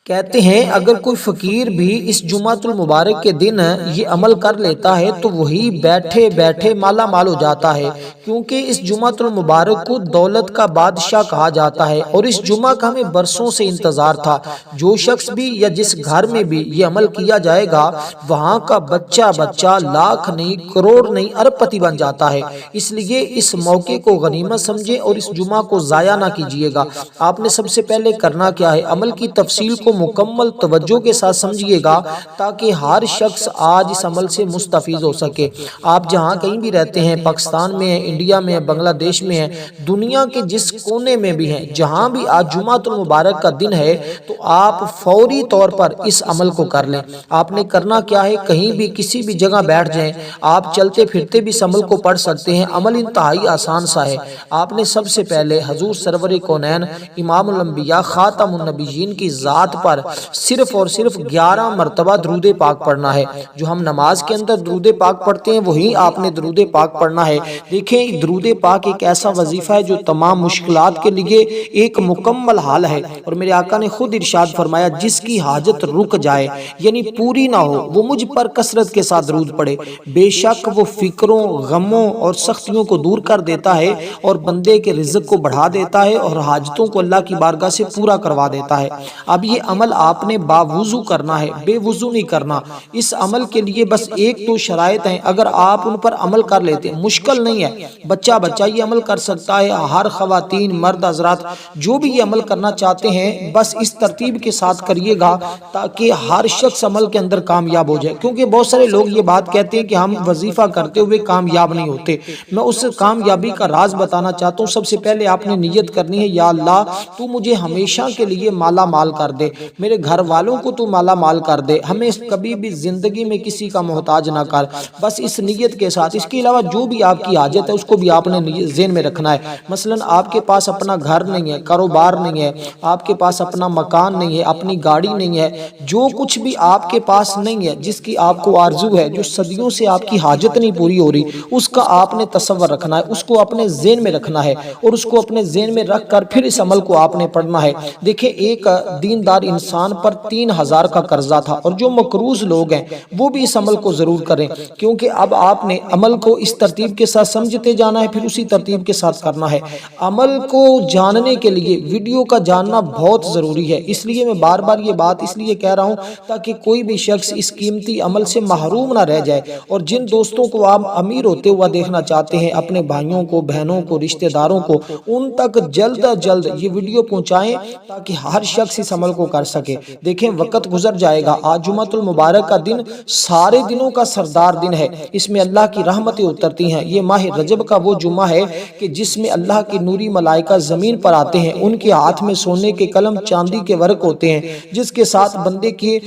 کہتے ہیں اگر کوئی فقیر بھی اس جمعۃ المبارک کے دن یہ عمل کر لیتا ہے تو وہی بیٹھے بیٹھے مالا مال ہو جاتا ہے، کیونکہ اس جمعۃ المبارک کو دولت کا بادشاہ کہا جاتا ہے اور اس جمعہ کا ہمیں برسوں سے انتظار تھا۔ جو شخص بھی یا جس گھر میں بھی یہ عمل کیا جائے گا وہاں کا بچہ بچہ لاکھ نہیں، کروڑ نہیں، ارب پتی بن جاتا ہے۔ اس لیے اس موقع کو غنیمت سمجھیں اور اس جمعہ کو ضائع نہ کیجیے گا۔ آپ نے سب سے پہلے کرنا کیا ہے، عمل کی تفصیل کو مکمل توجہ کے ساتھ سمجھیے گا تاکہ ہر شخص آج اس عمل سے مستفید ہو سکے۔ آپ جہاں کہیں بھی رہتے ہیں، پاکستان میں ہیں، انڈیا میں ہیں، بنگلہ دیش میں ہیں، دنیا کے جس کونے میں بھی ہیں، جہاں بھی آج جمعۃ المبارک کا دن ہے تو آپ فوری طور پر اس عمل کو کر لیں۔ آپ نے کرنا کیا ہے، کہیں بھی کسی بھی جگہ بیٹھ جائیں، آپ چلتے پھرتے بھی اس عمل کو پڑھ سکتے ہیں۔ عمل انتہائی آسان سا ہے۔ آپ نے سب سے پہلے حضور سرور کونین امام الانبیاء خاتم النبیین کی ذات پر صرف اور صرف 11 مرتبہ درود پاک پڑھنا ہے۔ جو ہم نماز کے اندر درود پاک پڑھتے ہیں وہی آپ نے درود پاک پڑھنا ہے۔ دیکھیں درود پاک ایک ایسا وظیفہ ہے جو تمام مشکلات کے لیے ایک مکمل حل ہے، اور میرے آقا نے خود ارشاد فرمایا جس کی حاجت رک جائے یعنی پوری نہ ہو وہ مجھ پر کثرت کے ساتھ درود پڑھے، بے شک وہ فکروں، غموں اور سختیوں کو دور کر دیتا ہے اور بندے کے رزق کو بڑھا دیتا ہے اور حاجتوں کو اللہ کی بارگاہ سے پورا کروا دیتا ہے۔ اب یہ عمل آپ نے باوضو کرنا ہے، بے وضو نہیں کرنا۔ اس عمل کے لیے بس ایک دو شرائط ہیں، اگر آپ ان پر عمل کر لیتے ہیں، مشکل نہیں ہے، بچہ بچہ یہ عمل کر سکتا ہے، ہر خواتین مرد حضرات جو بھی یہ عمل کرنا چاہتے ہیں بس اس ترتیب کے ساتھ کریے گا تاکہ ہر شخص عمل کے اندر کامیاب ہو جائے۔ کیونکہ بہت سارے لوگ یہ بات کہتے ہیں کہ ہم وظیفہ کرتے ہوئے کامیاب نہیں ہوتے۔ میں اس کامیابی کا راز بتانا چاہتا ہوں۔ سب سے پہلے آپ نے نیت کرنی ہے، یا اللہ تو مجھے ہمیشہ کے لیے مالا مال کر دے، میرے گھر والوں کو تو مالا مال کر دے، ہمیں کبھی بھی زندگی میں کسی کا محتاج نہ کر۔ بس اس نیت کے ساتھ، اس کے علاوہ جو بھی آپ کی حاجت ہے اس کو بھی آپ نے ذہن میں رکھنا ہے۔ مثلا آپ کے پاس اپنا گھر نہیں ہے، کاروبار نہیں ہے، آپ کے پاس اپنا مکان نہیں ہے، اپنی گاڑی نہیں ہے، جو کچھ بھی آپ کے پاس نہیں ہے، جس کی آپ کو آرزو ہے، جو صدیوں سے آپ کی حاجت نہیں پوری ہو رہی، اس کا آپ نے تصور رکھنا ہے، اس کو اپنے ذہن میں رکھنا ہے اور اس کو اپنے ذہن میں رکھ کر پھر اس عمل کو آپ نے پڑھنا ہے۔ دیکھیں ایک دیندار انسان پر 3000 کا قرضہ تھا، اور جو مقروض لوگ ہیں وہ بھی اس عمل کو ضرور کریں، کیونکہ اب آپ نے عمل کو اس ترتیب کے ساتھ سمجھتے جانا ہے، پھر اسی ترتیب کے ساتھ کرنا ہے۔ عمل کو جاننے کے لیے ویڈیو کا جاننا بہت ضروری ہے، اس لیے میں بار بار یہ بات اس لیے کہہ رہا ہوں تاکہ کوئی بھی شخص اس قیمتی عمل سے محروم نہ رہ جائے۔ اور جن دوستوں کو آپ امیر ہوتے ہوا دیکھنا چاہتے ہیں، اپنے بھائیوں کو، بہنوں کو، رشتہ داروں کو، ان تک جلد از جلد یہ ویڈیو پہنچائیں تاکہ ہر شخص اس عمل کو کر سکے۔ دیکھیں وقت گزر جائے گا، آج جمعۃ المبارک کا دن سارے دنوں کا سردار دن ہے، اس میں اللہ کی رحمتیں اترتی ہیں۔ یہ ماہ رجب کا وہ جمعہ ہے کہ جس میں اللہ کی نوری ملائکہ زمین پر آتے ہیں، ان کے ہاتھ میں سونے کے قلم، چاندی کے ورق ہوتے ہیں، جس کے ساتھ بندے کی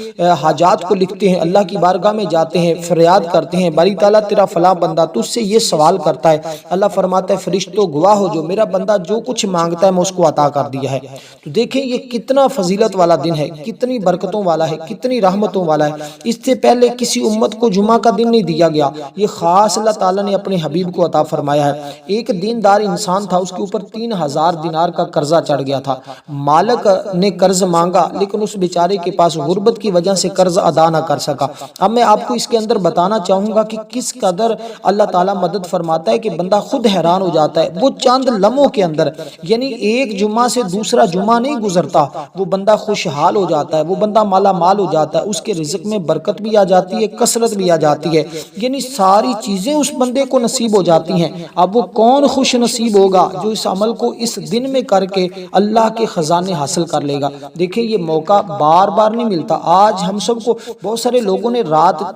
حاجات کو لکھتے ہیں، اللہ کی بارگاہ میں جاتے ہیں، فریاد کرتے ہیں، باری تعالیٰ تیرا فلاں بندہ تجھ سے یہ سوال کرتا ہے، اللہ فرماتا ہے فرشتوں گواہ ہو جو میرا بندہ جو کچھ مانگتا ہے میں اس کو عطا کر دیا ہے۔ تو دیکھیں یہ کتنا فضیلت والا دن ہے، کتنی برکتوں والا ہے، کتنی رحمتوں والا ہے۔ اس سے پہلے کسی امت کو جمعہ کا دن نہیں دیا گیا، یہ خاص اللہ تعالیٰ نے اپنے حبیب کو عطا فرمایا ہے۔ ایک دیندار انسان تھا، اس کے اوپر 3000 دینار کا قرضہ چڑھ گیا تھا، مالک نے قرض مانگا لیکن اس بیچارے کے پاس غربت کی وجہ سے قرض ادا نہ کر سکا۔ اب میں آپ کو اس کے اندر بتانا چاہوں گا کہ کس قدر اللہ تعالیٰ مدد فرماتا ہے کہ بندہ خود حیران ہو جاتا ہے۔ وہ چند لمحوں کے اندر، یعنی ایک جمعہ سے دوسرا جمعہ نہیں گزرتا، وہ بندہ خوشحال ہو جاتا ہے، وہ بندہ مالا مال ہو جاتا ہے، اس کے رزق میں برکت بھی آ جاتی ہے، کثرت بھی آ جاتی ہے، یعنی ساری چیزیں اس بندے کو نصیب ہو جاتی ہیں۔ اب وہ کون خوش نصیب ہوگا جو اس عمل کو اس دن میں کر کے اللہ کے خزانے حاصل کر لے گا۔ دیکھیں یہ موقع بار بار نہیں ملتا۔ آج ہم سب کو بہت سارے لوگوں نے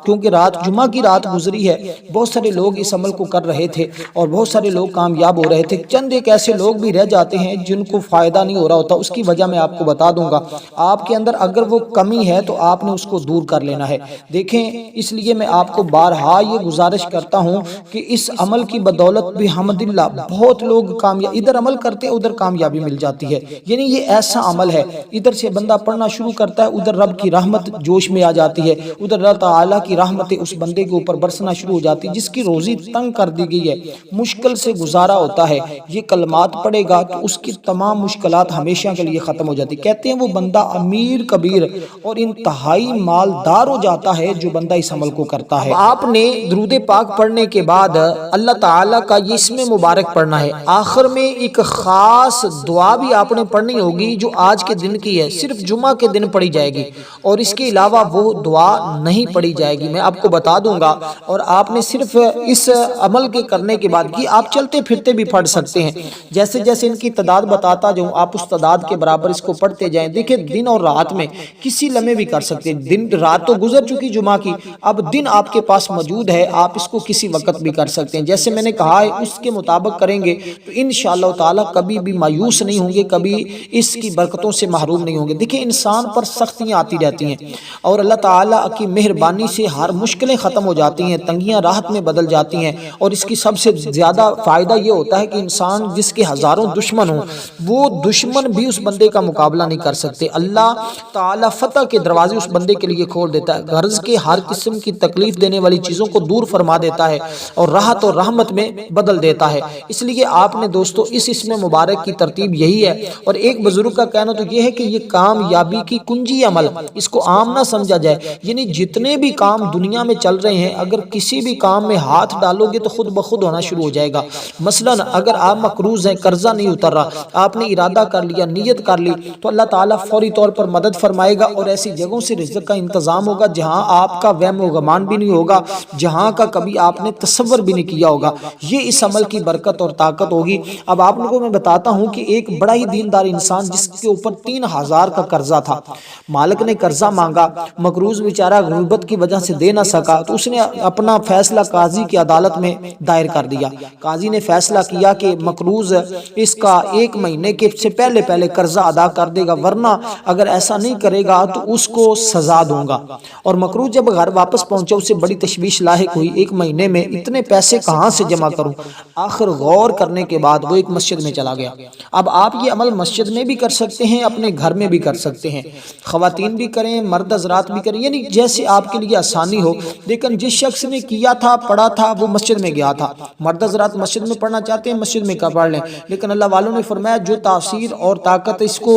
کیونکہ رات جمعہ کی رات گزری ہے، بہت سارے لوگ اس عمل کو کر رہے تھے اور بہت سارے لوگ کامیاب ہو رہے تھے۔ چند ایک ایسے لوگ بھی رہ جاتے ہیں جن کو فائدہ نہیں ہو رہا ہوتا، اس کی وجہ میں آپ کو بتا دوں گا۔ آپ کے اندر اگر وہ کمی ہے تو آپ نے اس کو دور کر لینا ہے۔ دیکھیں اس لیے میں آپ کو بارہا یہ گزارش کرتا ہوں کہ اس عمل کی بدولت بحمداللہ بہت لوگ کامیاب، ادھر عمل کرتے ہیں ادھر کامیابی مل جاتی ہے۔ یعنی یہ ایسا عمل ہے، ادھر سے بندہ پڑھنا شروع کرتا ہے، ادھر رب کی رحمت جوش میں آ جاتی ہے، ادھر اللہ تعالیٰ کی رحمتیں اس بندے کے اوپر برسنا شروع ہو جاتی ہے۔ جس کی روزی تنگ کر دی گئی ہے، مشکل سے گزارا ہوتا ہے، یہ کلمات پڑھے گا تو اس کی تمام مشکلات ہمیشہ کے لیے ختم ہو جاتی۔ کہتے ہیں وہ بندہ امیر کبیر اور انتہائی مالدار ہو جاتا ہے جو بندہ اس عمل کو کرتا ہے۔ آپ نے درود پاک پڑھنے کے بعد اللہ تعالیٰ کا یہ اسم مبارک پڑھنا ہے۔ آخر میں ایک خاص دعا بھی آپ نے پڑھنی ہوگی جو آج کے دن کی ہے، صرف جمعہ کے دن پڑھی جائے گی اور اس کے علاوہ وہ دعا نہیں پڑھی جائے گی، میں آپ کو بتا دوں گا۔ اور آپ نے صرف اس عمل کے کرنے کے بعد یہ آپ چلتے پھرتے بھی پڑھ سکتے ہیں، جیسے جیسے ان کی تعداد بتاتا جاؤں آپ اس تعداد کے برابر اس کو پڑھتے جائیں۔ دیکھیں دن اور رات میں کسی لمحے بھی کر سکتے ہیں، دن رات تو گزر چکی جمعہ کی، اب دن آپ کے پاس موجود ہے، آپ اس کو کسی وقت بھی کر سکتے ہیں۔ جیسے میں نے کہا ہے اس کے مطابق کریں گے تو انشاءاللہ تعالی کبھی بھی مایوس نہیں ہوں گے، کبھی اس کی برکتوں سے محروم نہیں ہوں گے۔ دیکھیں انسان پر سختیاں آتی رہتی ہیں اور اللہ تعالیٰ کی مہربانی سے ہر مشکلیں ختم ہو جاتی ہیں، تنگیاں راحت میں بدل جاتی ہیں، اور اس کی سب سے زیادہ فائدہ یہ ہوتا ہے کہ انسان جس کے ہزاروں دشمن ہوں وہ دشمن بھی اس بندے کا مقابلہ نہیں کر سکتے۔ اللہ تعالیٰ فتح کے دروازے اس بندے کے لیے کھول دیتا ہے، غرض کے ہر قسم کی تکلیف دینے والی چیزوں کو دور فرما دیتا ہے اور راحت اور رحمت میں بدل دیتا ہے۔ اس لیے آپ نے دوستو اس اسم مبارک کی ترتیب یہی ہے، اور ایک بزرگ کا کہنا تو یہ ہے کہ یہ کامیابی کی کنجی عمل، اس کو عام نہ سمجھا جائے، یعنی جتنے بھی کام دنیا میں چل رہے ہیں اگر کسی بھی کام میں ہاتھ ڈالو گے تو خود بخود ہونا شروع ہو جائے گا۔ مثلا اگر آپ مقروض ہیں، قرضہ نہیں اتر رہا، آپ نے ارادہ کر لیا، نیت کر لی، تو اللہ تعالیٰ فوری طور پر مدد فرمائے گا اور ایسی جگہوں سے رزق کا انتظام ہوگا جہاں آپ کا وہم و گمان بھی نہیں ہوگا، جہاں کا کبھی آپ نے تصور بھی نہیں کیا ہوگا۔ یہ اس عمل کی برکت اور طاقت ہوگی۔ اب آپ لوگوں میں بتاتا ہوں کہ ایک بڑا ہی دیندار انسان جس کے اوپر 3000 کا قرضہ تھا، مالک نے قرضہ مانگا، مقروض بیچارہ غربت کی وجہ سے دے نہ سکا، تو اس نے اپنا فیصلہ قاضی کی عدالت میں دائر کر دیا۔ قاضی نے فیصلہ کیا کہ مقروض اس کا 1 مہینے کے سے پہلے قرضہ ادا کر دے گا، ورنہ اگر ایسا نہیں کرے گا تو اس کو سزا دوں گا۔ اور مقروض جب گھر واپس پہنچا اسے بڑی تشویش لاحق ہوئی، 1 مہینے میں اتنے پیسے کہاں سے جمع کروں؟ آخر غور کرنے کے بعد وہ ایک مسجد میں چلا گیا۔ اب آپ یہ عمل مسجد میں بھی کر سکتے ہیں، اپنے گھر میں بھی کر سکتے ہیں، خواتین بھی کریں، مرد حضرات بھی کریں، یعنی جیسے آپ کے لیے آسانی ہو۔ لیکن جس شخص نے کیا تھا، پڑھا تھا، وہ مسجد میں گیا تھا۔ مرد حضرات مسجد میں پڑھنا چاہتے ہیں مسجد میں پڑھ لیں، لیکن اللہ والوں نے فرمایا جو تاثیر اور طاقت اس کو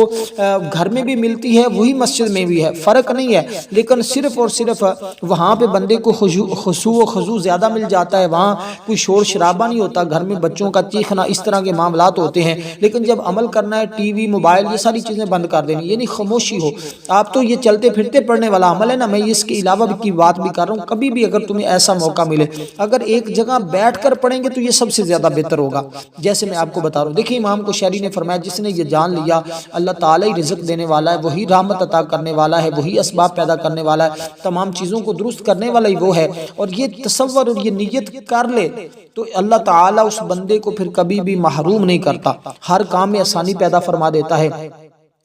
گھر میں بھی ملتی ہے وہی مسجد میں بھی ہے، فرق نہیں ہے، لیکن صرف اور صرف وہاں پہ بندے کو خشوع و خضوع زیادہ مل جاتا ہے، وہاں کوئی شور شرابہ نہیں ہوتا، گھر میں بچوں کا چیخنا اس طرح کے معاملات ہوتے ہیں۔ لیکن جب عمل کرنا ہے ٹی وی موبائل یہ ساری چیزیں بند کر دینی، یعنی خاموشی ہو۔ آپ تو یہ چلتے پھرتے پڑھنے والا عمل ہے نا، میں اس کے علاوہ بھی کی بات بھی کر رہا ہوں، کبھی بھی اگر تمہیں ایسا موقع ملے اگر ایک جگہ بیٹھ کر پڑھیں گے تو یہ سب سے زیادہ بہتر ہوگا۔ جیسے میں آپ کو بتا رہا ہوں، دیکھیں امام کوشیری نے فرمایا جس نے یہ جان لیا اللہ تعالیٰ ہی رزق دینے والا ہے، وہی رحمت عطا کرنے والا ہے، وہی اسباب پیدا کرنے والا ہے، تمام چیزوں کو درست کرنے والا ہی وہ ہے، اور یہ تصور اور یہ نیت کر لے تو اللہ تعالیٰ اس بندے کو پھر کبھی بھی محروم نہیں کرتا، ہر کام میں آسانی پیدا فرما دیتا ہے۔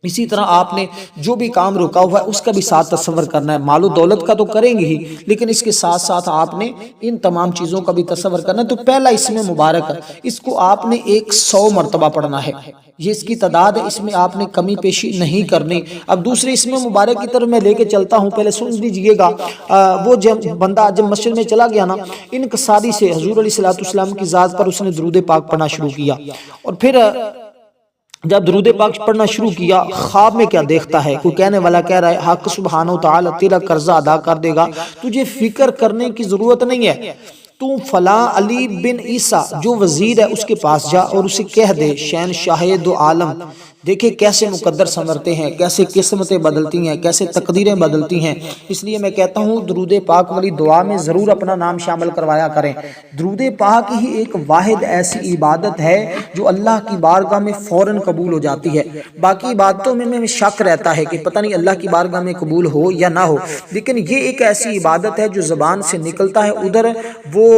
اسی طرح آپ نے جو بھی کام رکا ہوا ہے اس کا بھی ساتھ تصور کرنا ہے، مال و دولت کا تو کریں گے ہی، لیکن اس کے ساتھ ساتھ آپ نے ان تمام چیزوں کا بھی تصور کرنا ہے۔ تو پہلا اسم مبارک اس کو آپ نے 100 مرتبہ پڑھنا ہے، یہ اس کی تعداد ہے، اس میں آپ نے کمی پیشی نہیں کرنی۔ اب دوسرے اسم مبارک کی طرف میں لے کے چلتا ہوں، پہلے سن لیجئے گا۔ وہ جب بندہ جب مسجد میں چلا گیا نا، انکساری سے حضور علیہ السلام کی ذات پر اس نے درود پاک پڑھنا شروع کیا، اور پھر جب درود پاک پڑھنا شروع کیا خواب میں کیا دیکھتا ہے، کوئی کہنے والا کہہ رہا ہے حق سبحانہ وتعالی تیرا قرضہ ادا کر دے گا، تجھے فکر کرنے کی ضرورت نہیں ہے، تو فلاں علی بن عیسیٰ جو وزیر ہے اس کے پاس جا اور اسے کہہ دے شہنشاہ دو عالم۔ دیکھیں کیسے مقدر سنورتے ہیں، کیسے قسمتیں بدلتی ہیں، کیسے تقدیریں بدلتی ہیں۔ اس لیے میں کہتا ہوں درود پاک والی دعا میں ضرور اپنا نام شامل کروایا کریں۔ درود پاک ہی ایک واحد ایسی عبادت ہے جو اللہ کی بارگاہ میں فوراً قبول ہو جاتی ہے۔ باقی عبادتوں میں شک رہتا ہے کہ پتہ نہیں اللہ کی بارگاہ میں قبول ہو یا نہ ہو، لیکن یہ ایک ایسی عبادت ہے جو زبان سے نکلتا ہے ادھر وہ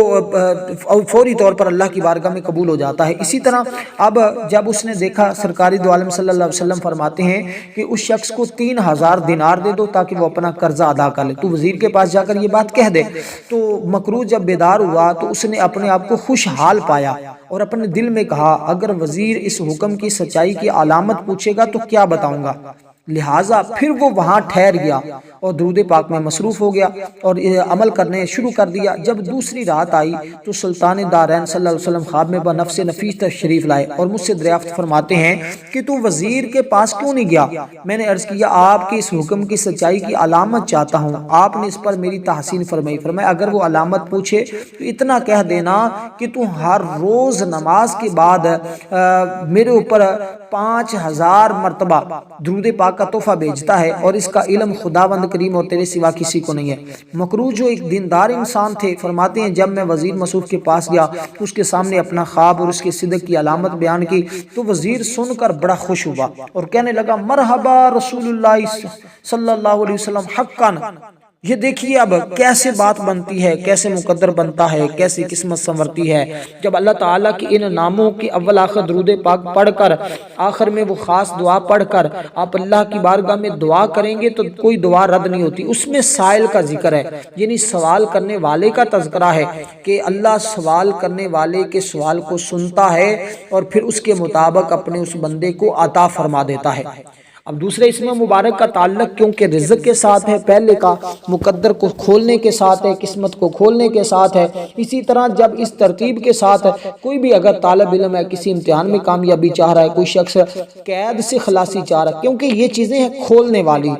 فوری طور پر اللہ کی بارگاہ میں قبول ہو جاتا ہے۔ اسی طرح اب جب اس نے دیکھا، سرکاری دو عالم صلی اللہ علیہ وسلم فرماتے ہیں کہ اس شخص کو 3000 دینار دے دو تاکہ وہ اپنا قرضہ ادا کر لے، تو وزیر کے پاس جا کر یہ بات کہہ دے۔ تو مقروض جب بیدار ہوا تو اس نے اپنے آپ کو خوشحال پایا اور اپنے دل میں کہا اگر وزیر اس حکم کی سچائی کی علامت پوچھے گا تو کیا بتاؤں گا، لہٰذا پھر وہ وہاں ٹھہر گیا اور درود پاک میں مصروف ہو گیا اور عمل کرنے شروع کر دیا۔ جب دوسری رات آئی تو سلطان دارین صلی اللہ علیہ وسلم خواب میں بنفس نفیس تشریف لائے اور مجھ سے دریافت فرماتے ہیں کہ تو وزیر کے پاس کیوں نہیں گیا؟ میں نے عرض کیا آپ کے اس حکم کی سچائی کی علامت چاہتا ہوں۔ آپ نے اس پر میری تحسین فرمائی۔ فرمایا اگر وہ علامت پوچھے تو اتنا کہہ دینا کہ تو ہر روز نماز کے بعد میرے اوپر 5000 مرتبہ درود پاک کا تحفہ بھیجتا ہے اور اس کا علم خداوند کریم اور تیرے سوا کسی کو نہیں ہے۔ مکروہ جو ایک دیندار انسان تھے فرماتے ہیں جب میں وزیر مسعود کے پاس گیا اس کے سامنے اپنا خواب اور اس کے صدق کی علامت بیان کی تو وزیر سن کر بڑا خوش ہوا اور کہنے لگا مرحبا رسول اللہ صلی اللہ علیہ وسلم حقا۔ یہ دیکھیے اب کیسے بات بنتی ہے، کیسے مقدر بنتا ہے، کیسی قسمت سنورتی ہے جب اللہ تعالیٰ کی ان ناموں کی اول آخر درود پاک پڑھ کر آخر میں وہ خاص دعا پڑھ کر آپ اللہ کی بارگاہ میں دعا کریں گے تو کوئی دعا رد نہیں ہوتی۔ اس میں سائل کا ذکر ہے، یعنی سوال کرنے والے کا تذکرہ ہے کہ اللہ سوال کرنے والے کے سوال کو سنتا ہے اور پھر اس کے مطابق اپنے اس بندے کو عطا فرما دیتا ہے۔ اب دوسرے اسم مبارک کا تعلق کیونکہ رزق کے ساتھ ہے، پہلے کا مقدر کو کھولنے کے ساتھ ہے، قسمت کو کھولنے کے ساتھ ہے، اسی طرح جب اس ترتیب کے ساتھ کوئی بھی اگر طالب علم ہے کسی امتحان میں کامیابی چاہ رہا ہے، کوئی شخص قید سے خلاصی چاہ رہا ہے کیونکہ یہ چیزیں ہیں کھولنے والی،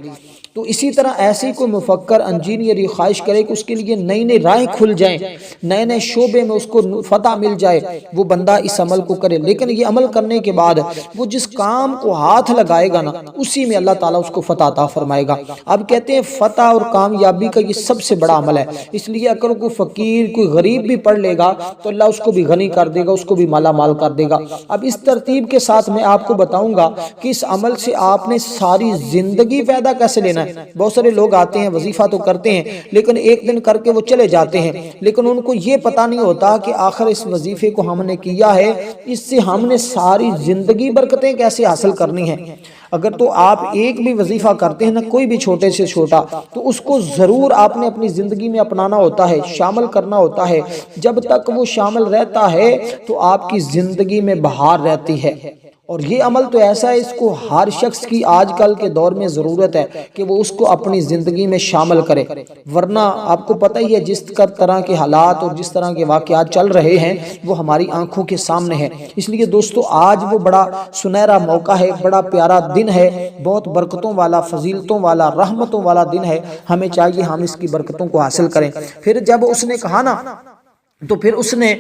تو اسی طرح ایسی کوئی مفکر انجینئر یہ خواہش کرے کہ اس کے لیے نئی نئی راہیں کھل جائیں، نئے نئے شعبے میں اس کو فتح مل جائے، وہ بندہ اس عمل کو کرے، لیکن یہ عمل کرنے کے بعد وہ جس کام کو ہاتھ لگائے گا نا اسی میں اللہ تعالیٰ اس کو فتح عطا فرمائے گا۔ اب کہتے ہیں فتح اور کامیابی کا یہ سب سے بڑا عمل ہے، اس لیے اگر کوئی فقیر کوئی غریب بھی پڑھ لے گا تو اللہ اس کو بھی غنی کر دے گا، اس کو بھی مالا مال کر دے گا۔ اب اس ترتیب کے ساتھ میں آپ کو بتاؤں گا کہ اس عمل سے آپ نے ساری زندگی فائدہ کیسے لینا ہے۔ بہت سارے لوگ آتے ہیں وظیفہ تو کرتے ہیں لیکن ایک دن کر کے وہ چلے جاتے ہیں، لیکن ان کو یہ پتہ نہیں ہوتا کہ آخر اس وظیفے کو ہم نے کیا ہے اس سے ہم نے ساری زندگی برکتیں کیسے حاصل کرنی ہیں۔ اگر تو آپ ایک بھی وظیفہ کرتے ہیں نا کوئی بھی چھوٹے سے چھوٹا تو اس کو ضرور آپ نے اپنی زندگی میں اپنانا ہوتا ہے، شامل کرنا ہوتا ہے۔ جب تک وہ شامل رہتا ہے تو آپ کی زندگی میں بہار رہتی ہے، اور یہ عمل تو ایسا ہے اس کو ہر شخص کی آج کل کے دور میں ضرورت ہے کہ وہ اس کو اپنی زندگی میں شامل کرے، ورنہ آپ کو پتہ ہی ہے جس طرح کے حالات اور جس طرح کے واقعات چل رہے ہیں وہ ہماری آنکھوں کے سامنے ہیں۔ اس لیے دوستو آج وہ بڑا سنہرا موقع ہے، بڑا پیارا دن ہے، بہت برکتوں والا، فضیلتوں والا، رحمتوں والا دن ہے، ہمیں چاہیے ہم اس کی برکتوں کو حاصل کریں۔ پھر جب اس نے کہا نا تو پھر اس نے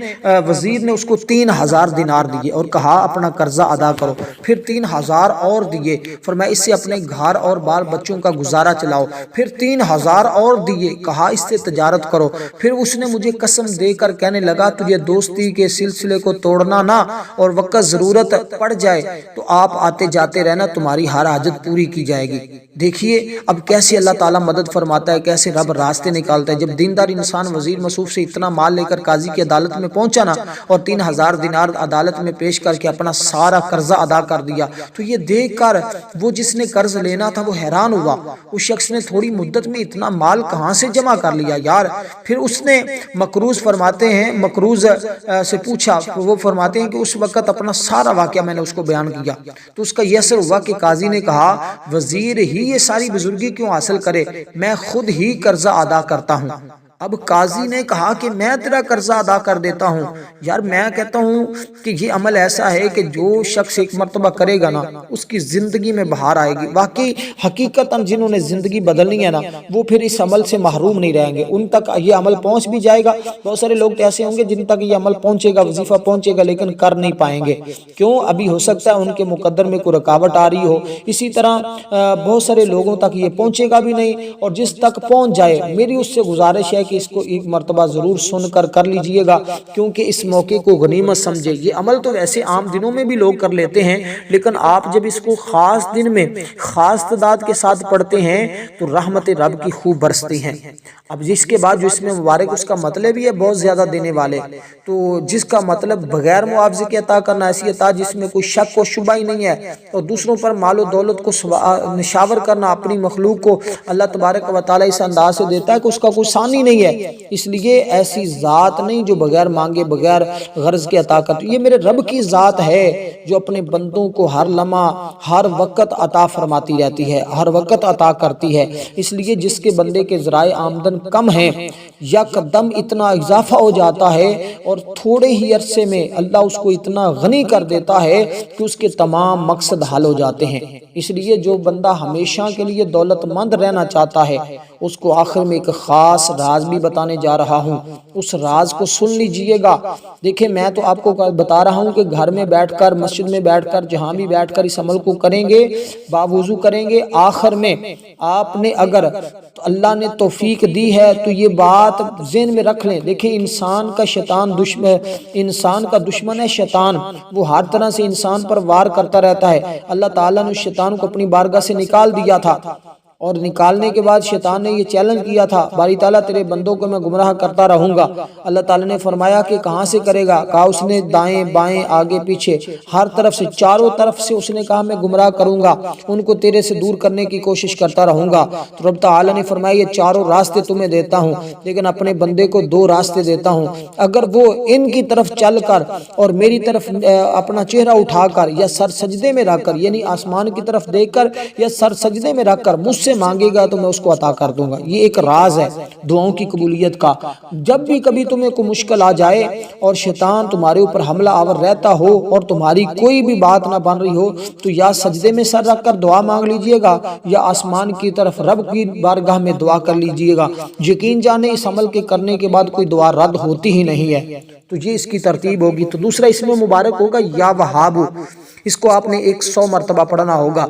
وزیر نے اس کو 3000 دینار دیے اور کہا اپنا قرضہ ادا کرو، پھر 3000 اور دیے، فرمایا اس سے اپنے گھر اور بال بچوں کا گزارا چلاؤ، پھر 3000 اور دیے، کہا اس سے تجارت کرو۔ پھر اس نے مجھے قسم دے کر کہنے لگا تجھے دوستی کے سلسلے کو توڑنا نہ، اور وقت ضرورت پڑ جائے تو آپ آتے جاتے رہنا، تمہاری ہر حاجت پوری کی جائے گی۔ دیکھیے اب کیسے اللہ تعالیٰ مدد فرماتا ہے، کیسے رب راستے نکالتا ہے۔ جب دیندار انسان وزیر مسعود سے اتنا مال لے کر قاضی کی عدالت میں پہنچا نا اور 3000 دینار عدالت میں پیش کر کے اپنا سارا قرضہ ادا کر دیا تو یہ دیکھ کر وہ جس نے قرض لینا تھا وہ حیران ہوا، اس شخص نے تھوڑی مدت میں اتنا مال کہاں سے جمع کر لیا یار۔ پھر اس نے مقروض فرماتے ہیں، مقروض سے پوچھا، وہ فرماتے ہیں کہ اس وقت اپنا سارا واقعہ میں نے اس کو بیان کیا تو اس کا یہ اثر ہوا کہ قاضی نے کہا وزیر ہی یہ ساری بزرگی کیوں حاصل کرے، میں خود ہی قرضہ ادا کرتا ہوں۔ اب قاضی نے کہا کہ میں تیرا قرضہ ادا کر دیتا ہوں۔ یار میں کہتا ہوں کہ یہ عمل ایسا ہے کہ جو شخص ایک مرتبہ کرے گا نا اس کی زندگی میں بہار آئے گی۔ واقعی حقیقتاً جنہوں نے زندگی بدلنی ہے نا وہ پھر اس عمل سے محروم نہیں رہیں گے، ان تک یہ عمل پہنچ بھی جائے گا۔ بہت سارے لوگ ایسے ہوں گے جن تک یہ عمل پہنچے گا، وظیفہ پہنچے گا، لیکن کر نہیں پائیں گے، کیوں؟ ابھی ہو سکتا ہے ان کے مقدر میں کوئی رکاوٹ آ رہی ہو۔ اسی طرح بہت سارے لوگوں تک یہ پہنچے گا بھی نہیں، اور جس تک پہنچ جائے میری اس سے گزارش ہے کہ اس کو ایک مرتبہ ضرور سن کر لیجئے گا، کیونکہ اس موقع کو غنیمت سمجھے۔ یہ عمل تو ویسے عام دنوں میں بھی لوگ کر لیتے ہیں، لیکن آپ جب اس کو خاص دن میں خاص تعداد کے ساتھ پڑھتے ہیں تو رحمت رب کی خوب برستی ہیں۔ اب جس کے بعد جو اس میں مبارک اس کا مطلب ہی ہے بہت زیادہ دینے والے، تو جس کا مطلب بغیر معاوضے کے عطا کرنا، ایسی عطا جس میں کوئی شک و شبہ ہی نہیں ہے، اور دوسروں پر مال و دولت کو نشاور کرنا، اپنی مخلوق کو اللہ تبارک و تعالیٰ اس انداز سے دیتا ہے کہ اس کا کوئی ثانی نہیں نہیں ہے۔ اس لیے ایسی ذات نہیں جو بغیر مانگے بغیر غرض کے عطا کرتی، یہ میرے رب کی ذات ہے جو اپنے بندوں کو ہر لمحہ ہر وقت عطا فرماتی رہتی ہے، ہر وقت عطا کرتی ہے۔ اس لیے جس کے بندے کے ذرائع آمدن کم ہیں، یکدم اتنا اضافہ ہو جاتا ہے اور تھوڑے ہی عرصے میں اللہ اس کو اتنا غنی کر دیتا ہے کہ اس کے تمام مقصد حل ہو جاتے ہیں۔ اس لیے جو بندہ ہمیشہ کے لیے دولت مند رہنا چاہتا ہے، اس کو آخر میں ایک خاص راز بھی بتانے جا رہا ہوں، اس راز کو سن لیجئے گا۔ دیکھیں میں تو آپ کو بتا رہا ہوں کہ گھر میں بیٹھ کر، مسجد میں بیٹھ کر، جہاں بھی بیٹھ کر اس عمل کو کریں گے، باوضو کریں گے، آخر میں آپ نے اگر اللہ نے توفیق دی ہے تو یہ بات ذہن میں رکھ لیں۔ دیکھیں انسان کا دشمن ہے شیطان، وہ ہر طرح سے انسان پر وار کرتا رہتا ہے۔ اللہ تعالیٰ نے شیطان کو اپنی بارگاہ سے نکال دیا تھا، اور نکالنے کے بعد شیطان نے یہ چیلنج کیا تھا، باری تعالیٰ تیرے بندوں کو میں گمراہ کرتا رہوں گا۔ اللہ تعالیٰ نے فرمایا کہ کہاں سے کرے گا؟ کہا اس نے دائیں بائیں آگے پیچھے ہر طرف سے، چاروں طرف سے اس نے کہا میں گمراہ کروں گا، ان کو تیرے سے دور کرنے کی کوشش کرتا رہوں گا۔ تو رب تعالیٰ نے فرمایا یہ چاروں راستے تمہیں دیتا ہوں، لیکن اپنے بندے کو دو راستے دیتا ہوں، اگر وہ ان کی طرف چل کر اور میری طرف اپنا چہرہ اٹھا کر یا سر سجدے میں رکھ کر، یعنی آسمان کی طرف دیکھ کر یا سر سجدے میں رکھ کر مجھ سے مانگے گا تو میں اس کو عطا کر دوں گا۔ یہ ایک راز ہے دعاؤں کی قبولیت کا۔ جب بھی کبھی تمہیں کوئی مشکل آ جائے اور شیطان تمہارے اوپر حملہ آور رہتا ہو اور تمہاری کوئی بھی بات نہ بن رہی ہو، تو یا سجدے میں سر رکھ کر دعا مانگ لیجئے گا یا آسمان کی طرف رب کی بارگاہ میں دعا کر لیجئے گا۔ یقین جانے اس عمل کے کرنے کے بعد کوئی دعا رد ہوتی ہی نہیں ہے۔ تو یہ اس کی ترتیب ہوگی۔ تو دوسرا اسم مبارک ہوگا یا وہاب، اس کو آپ نے 100 مرتبہ پڑھنا ہوگا،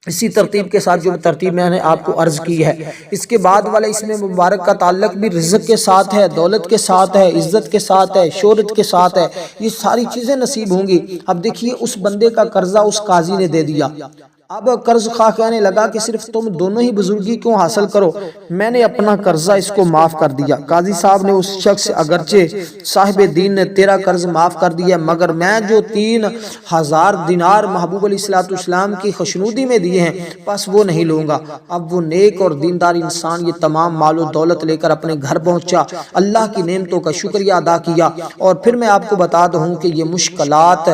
اسی ترتیب کے ساتھ جو ترتیب میں نے آپ کو عرض کی ہے۔ اس کے بعد والا اسم مبارک کا تعلق بھی رزق کے ساتھ ہے، دولت کے ساتھ ہے، عزت کے ساتھ ہے، شہرت کے ساتھ ہے، یہ ساری چیزیں نصیب ہوں گی۔ اب دیکھیے اس بندے کا قرضہ اس قاضی نے دے دیا، اب قرض خواہ کہنے لگا کہ صرف تم دونوں ہی بزرگی کیوں حاصل کرو، میں نے اپنا قرضہ اس کو معاف کر دیا۔ قاضی صاحب نے اس شخص اگرچہ صاحب دین نے تیرا قرض معاف کر دیا، مگر میں جو 3000 دینار محبوب علیہ السلام کی خشنودی میں دیے ہیں بس وہ نہیں لوں گا۔ اب وہ نیک اور دیندار انسان یہ تمام مال و دولت لے کر اپنے گھر پہنچا، اللہ کی نعمتوں کا شکریہ ادا کیا، اور پھر میں آپ کو بتا دوں کہ یہ مشکلات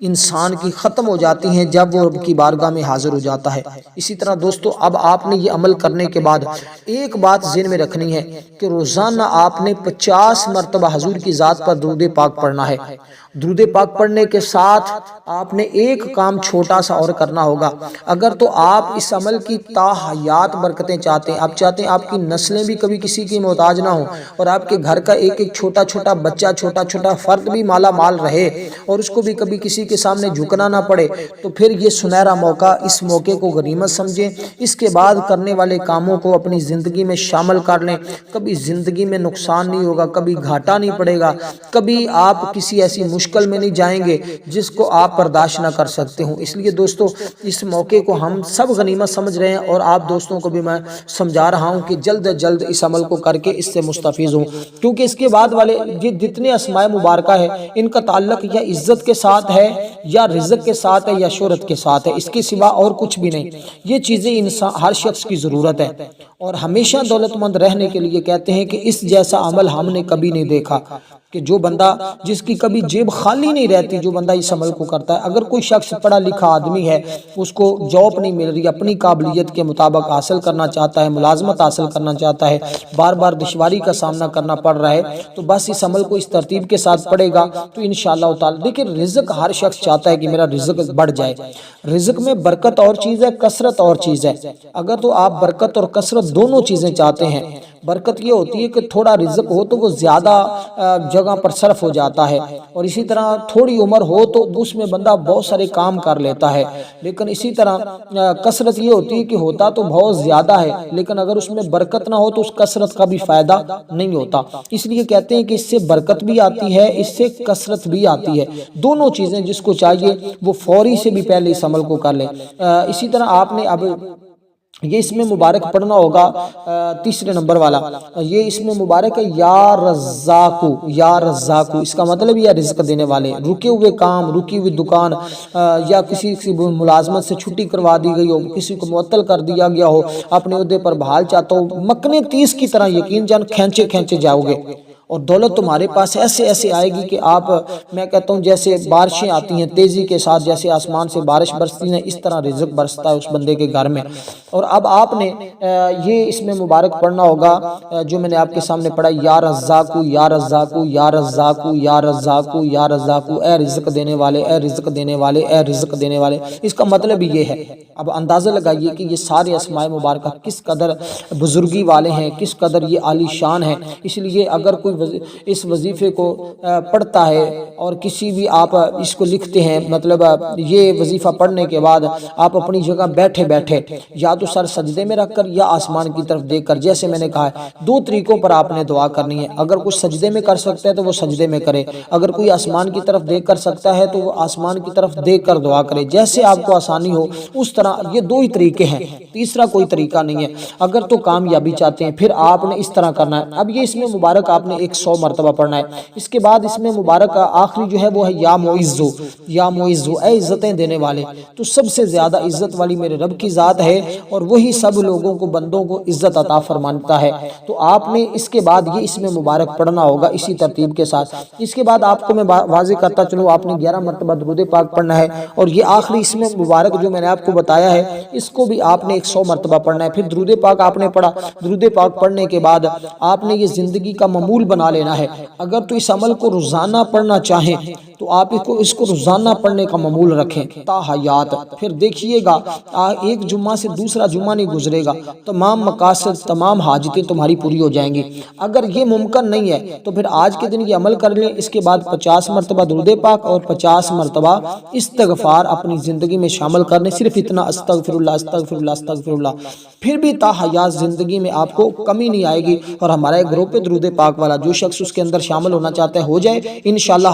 انسان کی ختم ہو جاتی ہیں جب وہ رب کی بارگاہ میں حاضر ہو جاتا ہے۔ اسی طرح دوستو اب آپ نے یہ عمل کرنے کے بعد ایک بات ذہن میں رکھنی ہے کہ روزانہ آپ نے 50 مرتبہ حضور کی ذات پر درود پاک پڑھنا ہے۔ درود پاک پڑھنے کے ساتھ آپ نے ایک کام چھوٹا سا اور کرنا ہوگا۔ اگر تو آپ اس عمل کی تا حیات برکتیں چاہتے ہیں، آپ چاہتے ہیں آپ کی نسلیں بھی کبھی کسی کی محتاج نہ ہوں اور آپ کے گھر کا ایک ایک چھوٹا چھوٹا بچہ، چھوٹا چھوٹا فرد بھی مالا مال رہے اور اس کو بھی کبھی کسی کے سامنے جھکنا نہ پڑے، تو پھر یہ سنہرا موقع، اس موقع کو غنیمت سمجھیں۔ اس کے بعد کرنے والے کاموں کو اپنی زندگی میں شامل کر لیں، کبھی زندگی میں نقصان نہیں ہوگا، کبھی گھاٹا نہیں پڑے گا، کبھی آپ کسی ایسی مشکل میں نہیں جائیں گے جس کو آپ برداشت نہ کر سکتے ہوں۔ اس لیے دوستو اس موقع کو ہم سب غنیمت سمجھ رہے ہیں اور آپ دوستوں کو بھی میں سمجھا رہا ہوں کہ جلد از جلد اس عمل کو کر کے اس سے مستفیض ہوں، کیونکہ اس کے بعد والے جتنے اسماء مبارکہ ہے ان کا تعلق یا عزت کے ساتھ ہے یا رزق کے ساتھ ہے یا شہرت کے ساتھ ہے، اس کے سوا اور کچھ بھی نہیں۔ یہ چیزیں انسان ہر شخص کی ضرورت ہے، اور ہمیشہ دولت مند رہنے کے لیے کہتے ہیں کہ اس جیسا عمل ہم نے کبھی نہیں دیکھا کہ جو بندہ جس کی کبھی جیب خالی نہیں رہتی، جو بندہ اس عمل کو کرتا ہے۔ اگر کوئی شخص پڑھا لکھا آدمی ہے، اس کو جاب نہیں مل رہی، اپنی قابلیت کے مطابق حاصل کرنا چاہتا ہے، ملازمت حاصل کرنا چاہتا ہے، بار بار دشواری کا سامنا کرنا پڑ رہا ہے، تو بس اس عمل کو اس ترتیب کے ساتھ پڑھے گا تو انشاءاللہ تعالی دیکھیں رزق ہر شخص چاہتا ہے کہ میرا رزق بڑھ جائے۔ رزق میں برکت اور چیز ہے، کثرت اور چیز ہے۔ اگر تو آپ برکت اور کثرت دونوں چیزیں چاہتے ہیں، برکت یہ ہوتی ہے کہ تھوڑا رزق ہو تو وہ زیادہ جگہ پر صرف ہو جاتا ہے، اور اسی طرح تھوڑی عمر ہو تو اس میں بندہ بہت سارے کام کر لیتا ہے، لیکن اسی طرح کثرت یہ ہوتی ہے کہ ہوتا تو بہت زیادہ ہے لیکن اگر اس میں برکت نہ ہو تو اس کثرت کا بھی فائدہ نہیں ہوتا۔ اس لیے کہتے ہیں کہ اس سے برکت بھی آتی ہے، اس سے کثرت بھی آتی ہے، دونوں چیزیں جس کو چاہیے وہ فوری سے بھی پہلے اس عمل کو کر لیں۔ اسی طرح آپ نے اب یہ اس میں مبارک پڑھنا ہوگا تیسرے نمبر والا، یہ اس میں مبارک ہے یا رزاقو، یا رزاقو، اس کا مطلب یہ رزق دینے والے، رکے ہوئے کام، رکی ہوئی دکان، یا کسی ملازمت سے چھٹی کروا دی گئی ہو، کسی کو معطل کر دیا گیا ہو، اپنے عہدے پر بحال چاہتا ہو، مکنے تیز کی طرح یقین جان کھینچے کھینچے جاؤ گے، اور دولت تمہارے پاس ایسے ایسے آئے گی کہ آپ، میں کہتا ہوں جیسے بارشیں آتی ہیں تیزی کے ساتھ، جیسے آسمان سے بارش برستی ہے، اس طرح رزق برستا ہے اس بندے کے گھر میں۔ اور اب آپ نے یہ اس میں مبارک پڑھنا ہوگا جو میں نے آپ کے سامنے پڑھا، یا رزاقو یا رزاقو یا رزاقو یا رزاقو یا رزاقو، اے رزق دینے والے، اے رزق دینے والے، اے رزق دینے والے۔ اس کا مطلب یہ ہے، اب اندازہ لگائیے کہ یہ سارے اسماء مبارکہ کس قدر بزرگی والے ہیں، کس قدر یہ عالی شان ہیں۔ اس لیے اگر کوئی اس وظیفے کو پڑھتا ہے اور کسی بھی آپ اس کو لکھتے ہیں، مطلب یہ وظیفہ پڑھنے کے بعد آپ اپنی جگہ بیٹھے بیٹھے یا تو سر سجدے میں رکھ کر یا آسمان کی طرف دیکھ کر، جیسے میں نے کہا ہے دو طریقوں پر آپ نے دعا کرنی ہے۔ اگر کوئی سجدے میں کر سکتا ہے تو وہ سجدے میں کرے، اگر کوئی آسمان کی طرف دیکھ کر سکتا ہے تو وہ آسمان کی طرف دیکھ کر دعا کرے، جیسے آپ کو آسانی ہو اس طرح۔ یہ دو ہی طریقے ہیں، تیسرا کوئی طریقہ نہیں ہے۔ اگر تو کامیابی چاہتے ہیں پھر آپ نے اس طرح کرنا ہے۔ اب یہ اس میں مبارک آپ نے 100 مرتبہ پڑھنا ہے۔ اس کے بعد اس میں مبارک آخری جو ہے وہ ہے یا معزو، یا معزو، اے عزتیں دینے والے، تو سب سے زیادہ عزت والی میرے رب کی ذات ہے، اور وہی سب لوگوں کو، بندوں کو عزت عطا فرماتا ہے۔ تو آپ نے اس کے بعد یہ اس میں مبارک پڑھنا ہوگا اسی ترتیب کے ساتھ۔ اس کے بعد آپ کو میں واضح کرتا چلوں، آپ نے 11 مرتبہ درود پاک پڑھنا ہے، اور یہ آخری اس میں مبارک جو میں نے آپ کو بتایا ہے اس کو بھی آپ نے 100 مرتبہ پڑھنا ہے۔ پھر درود پاک آپ نے پڑھا، درود پاک پڑھنے کے بعد آپ نے یہ زندگی کا معمول بنا لینا ہے۔ اگر تو اس عمل کو روزانہ پڑھنا چاہیں تو آپ اس کو روزانہ پڑھنے کا معمول رکھیں تا حیات۔ پھر دیکھیے گا ایک جمعہ سے دوسرا جمعہ نہیں گزرے گا، تمام مقاصد، تمام حاجتیں تمہاری پوری ہو جائیں گی۔ اگر یہ ممکن نہیں ہے تو پھر آج کے دن یہ عمل کر لیں، اس کے بعد 50 مرتبہ درود پاک اور 50 مرتبہ استغفار اپنی زندگی میں شامل کرنے، صرف اتنا استغفر اللہ استغفر اللہ استغفر اللہ۔ پھر بھی تا حیات زندگی میں آپ کو کمی نہیں آئے گی، اور ہمارا ایک گروپ ہے درود پاک والا، جو شخص اس کے اندر شامل ہونا چاہتا ہے ہو جائے انشاءاللہ۔